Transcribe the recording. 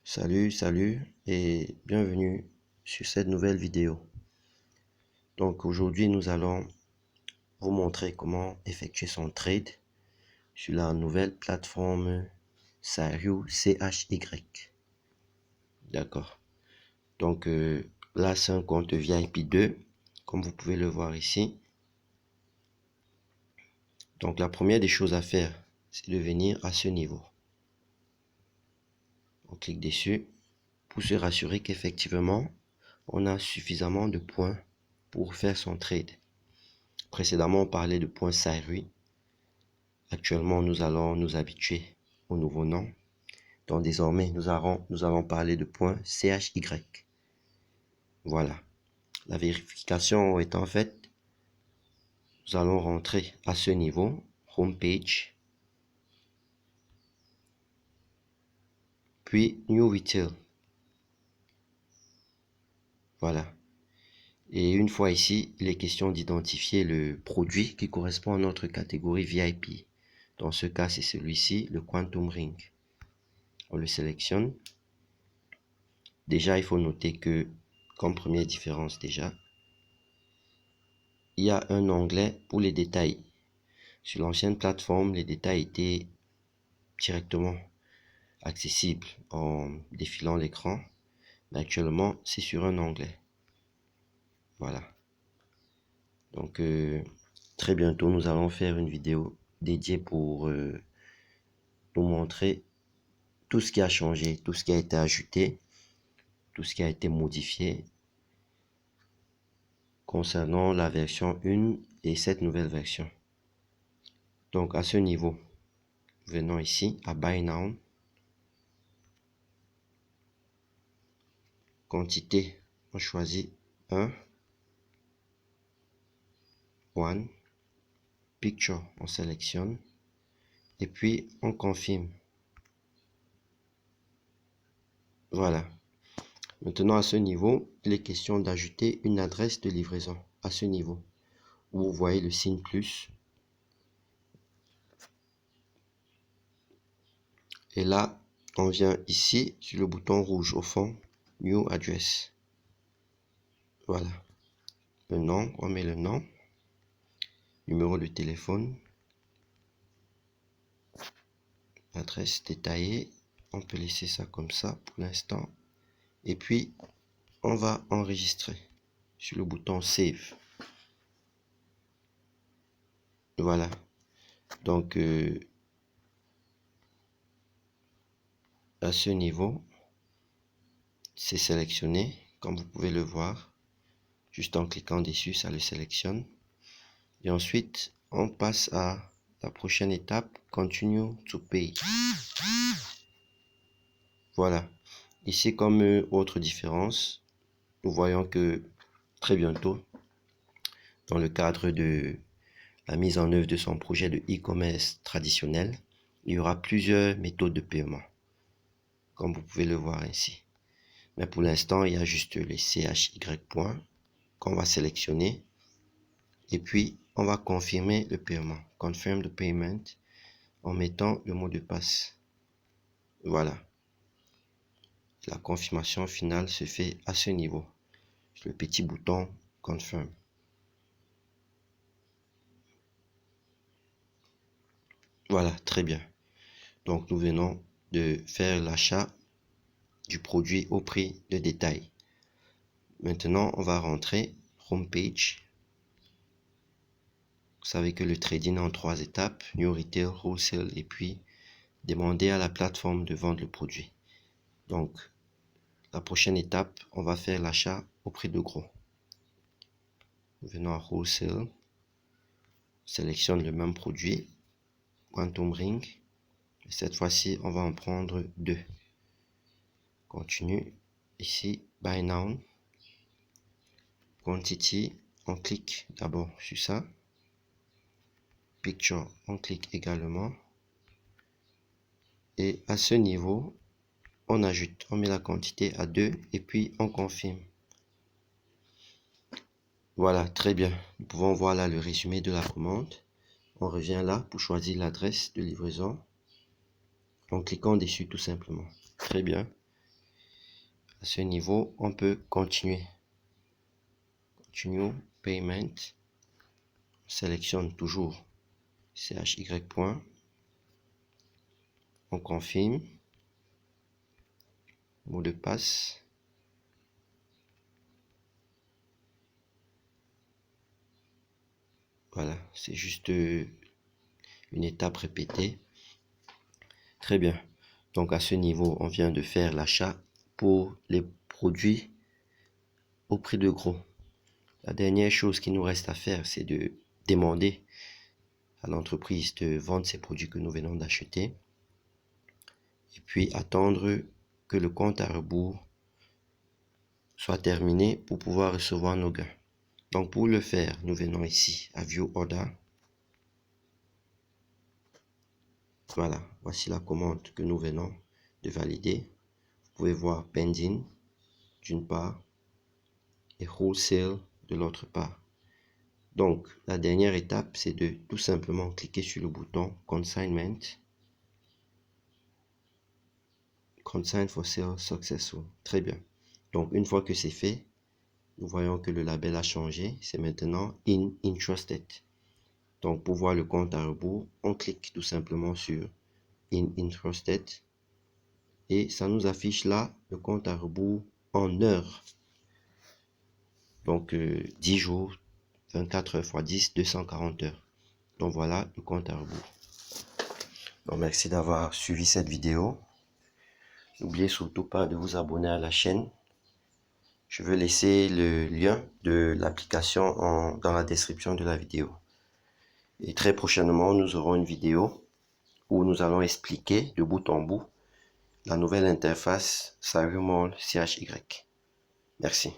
Salut et bienvenue sur cette nouvelle vidéo. Donc aujourd'hui nous allons vous montrer comment effectuer son trade sur la nouvelle plateforme Sayu CHY. D'accord. Donc là c'est un compte VIP 2 comme vous pouvez le voir ici. Donc la première des choses à faire c'est de venir à ce niveau. On clique dessus pour se rassurer qu'effectivement on a suffisamment de points pour faire son trade. Précédemment, on parlait de points Sairui. Actuellement, nous allons nous habituer au nouveau nom. Donc, désormais, nous allons parler de points CHY. Voilà. La vérification étant faite, nous allons rentrer à ce niveau, Homepage, puis New Retail. Voilà. Et une fois ici, il est question d'identifier le produit qui correspond à notre catégorie VIP. Dans ce cas, c'est celui-ci, le Quantum Ring. On le sélectionne. Déjà, il faut noter que, comme première différence déjà, il y a un onglet pour les détails. Sur l'ancienne plateforme, les détails étaient directement accessibles en défilant l'écran. Mais actuellement, c'est sur un onglet. Voilà. Donc, très bientôt, nous allons faire une vidéo dédiée pour nous montrer tout ce qui a changé, tout ce qui a été ajouté, tout ce qui a été modifié concernant la version 1 et cette nouvelle version. Donc à ce niveau, venons ici à Buy Now. Quantité, on choisit 1. Picture, on sélectionne. Et puis on confirme. Voilà. Maintenant à ce niveau, il est question d'ajouter une adresse de livraison. À ce niveau, où vous voyez le signe plus. Et là, on vient ici sur le bouton rouge au fond, New Address. Voilà. Le nom, on met le nom. Numéro de téléphone. Adresse détaillée. On peut laisser ça comme ça pour l'instant. Et puis, on va enregistrer sur le bouton Save. Voilà. Donc, à ce niveau, c'est sélectionné, comme vous pouvez le voir. Juste en cliquant dessus, ça le sélectionne. Et ensuite, on passe à la prochaine étape, Continue to Pay. Voilà. Ici, comme autre différence, nous voyons que très bientôt, dans le cadre de la mise en œuvre de son projet de e-commerce traditionnel, il y aura plusieurs méthodes de paiement, comme vous pouvez le voir ici. Mais pour l'instant, il y a juste les CHY points qu'on va sélectionner. Et puis, on va confirmer le paiement. Confirm the payment en mettant le mot de passe. Voilà. La confirmation finale se fait à ce niveau. Le petit bouton Confirm. Voilà, très bien. Donc, nous venons de faire l'achat du produit au prix de détail. Maintenant, on va rentrer Homepage. Vous savez que le trading est en 3 étapes, New Retail, Wholesale et puis demander à la plateforme de vendre le produit. Donc, la prochaine étape, on va faire l'achat au prix de gros. Venons à Wholesale, sélectionne le même produit, Quantum Ring. Et cette fois-ci, on va en prendre 2. Continue. Ici, Buy Now. Quantity, on clique d'abord sur ça. Picture, on clique également. Et à ce niveau, on ajoute, on met la quantité à 2 et puis on confirme. Voilà, très bien. Nous pouvons voir là le résumé de la commande. On revient là pour choisir l'adresse de livraison en cliquant dessus tout simplement. Très bien. À ce niveau, on peut continuer. Continue Payment. On sélectionne toujours CHY point. On confirme. Mot de passe. Voilà, c'est juste une étape répétée. Très bien. Donc à ce niveau, on vient de faire l'achat pour les produits au prix de gros. La dernière chose qu'il nous reste à faire, c'est de demander à l'entreprise de vendre ces produits que nous venons d'acheter. Et puis attendre que le compte à rebours soit terminé pour pouvoir recevoir nos gains. Donc pour le faire, nous venons ici à View Order. Voilà, voici la commande que nous venons de valider. Vous pouvez voir Pending d'une part et Wholesale de l'autre part. Donc la dernière étape, c'est de tout simplement cliquer sur le bouton Consignment. Consign for Sale Successful. Très bien. Donc une fois que c'est fait, nous voyons que le label a changé. C'est maintenant In Interested. Donc pour voir le compte à rebours, on clique tout simplement sur In Interested. Et ça nous affiche là le compte à rebours en heures. Donc 10 jours, 24 heures x 10, 240 heures. Donc voilà le compte à rebours. Donc merci d'avoir suivi cette vidéo. N'oubliez surtout pas de vous abonner à la chaîne. Je vais laisser le lien de l'application dans la description de la vidéo. Et très prochainement, nous aurons une vidéo où nous allons expliquer de bout en bout la nouvelle interface SaruMall CHY. Merci.